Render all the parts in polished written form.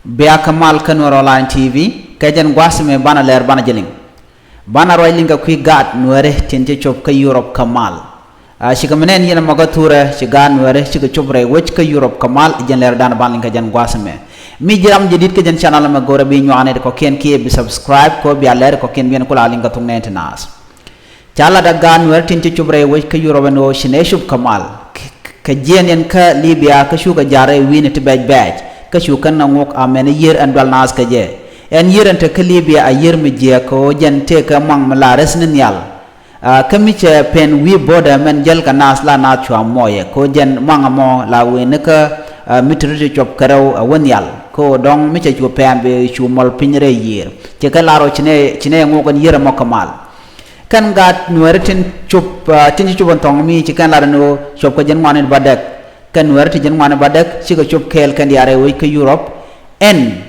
Bea Kamal Kanwar Online TV kajan gwasme bana ler bana jeling bana roy linga kwi gat nuare tente chop ka Europe Kamal shikamenen yena magatura shiga nuare shiga chobre wech ka Europe Kamal jen ler dan ban linga jan gwasme mi jiram jedit ka jan channel ma gore bi nyane ko ken ki bi subscribe ko bi aler ko ken bien ko la linga tung nas chala da gan nuare tente chobre wech ka Europe no shine shub Kamal ka jen yen ka Libya ka shuga jare wini te baj ka shukan na ngok amene yer an dal nas ka je en yer ante ka Libya a yer mi je ko jante ka mang mala resnin yal ka mi che pen wi boda men jel ka nas la na chwa moye ko jen mang mo la we ne ka mitri chop karaw won yal ko dong mi che chu pen be chu mol pinre yer che ka laro chine ngok an yer mo Kamal kan gat nuertin chup tin chupon tong mi che kan la no chop ko jen manen badak kan werti jen mana badak siga chup kel kan diare we ke Europe en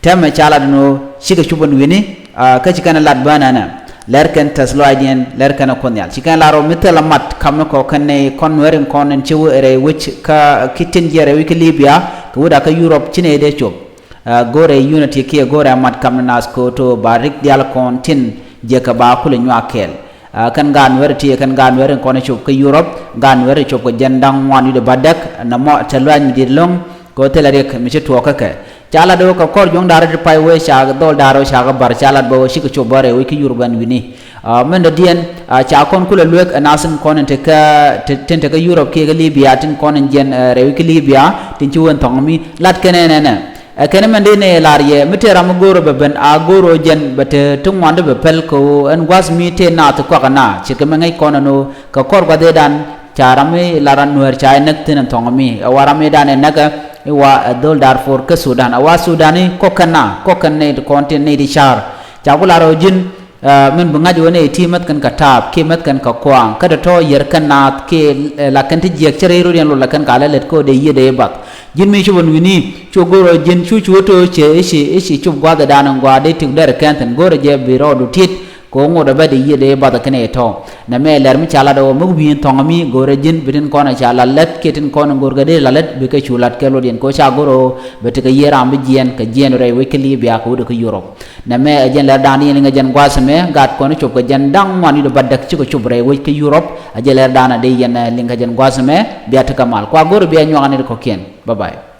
tama chala no siga chupon wini ka cikana lat banana ler kan taslo adien ler kan konyal cikan laro mitela mat kam ko kan ne kon werin kon en ciwo ere which ka kitin jere we ke Libya ko wuda ka Europe cine de chup gore unity ke gore mat kam nas ko to barik dial kon tin je ka ba kule nywa kel kan gan werti kan gan werin kon chup ke Europe gan weri chup ko jendang wan yu de badak na mo telwan di long ko telarek mi to ka ke chala do ka kor jong dara de pai we sha dol daro sha ga bar chala bo shi ko chup bare we ki Europe wini men de dien cha kon kula luek anasin kon te ka tente ka Europe ke ga Libya tin kon jen re we ki Libya tin ci won tong mi lat kenene ne kene men de ne larye mitera mo goro be ben a goro jen bete tung wande be pel ko en gwas mi te na to ko kana ci ke mengai kono no ka kor ga de dan carame laran nuer chay nak tin tong mi warame dan ne naga wa dol Darfur ke Sudan awa Sudani ko kana ko kanne kontin ne di char chagularo jin men bunga jone timat kan katab kimat kan ka kwang kada to yer kan nat ke la kan ti jek chere ru lo la kan kala let ko de yede bak jin mi chubon wini chogoro jin chu to che isi chub gwa da dan gwa de tik der kan tan gore je biro du tit ko ngoda bade yede bada kane to na me ler mi chala do mu bi tong mi gore jin bitin ko na chala let ketin ko na gorga de lalet be ke chulat ke lo den ko cha goro bete ke yera mi jien ka jien re we ke Libya ko de ko Europe na me jen ler dani nga jen gwasame gat ko na chop ko jen dang wani do badak ci ko chubre we ke Europe a jeler dana de yen linga jen gwasame biata Kamal ko goro be nyangane ko ken bye bye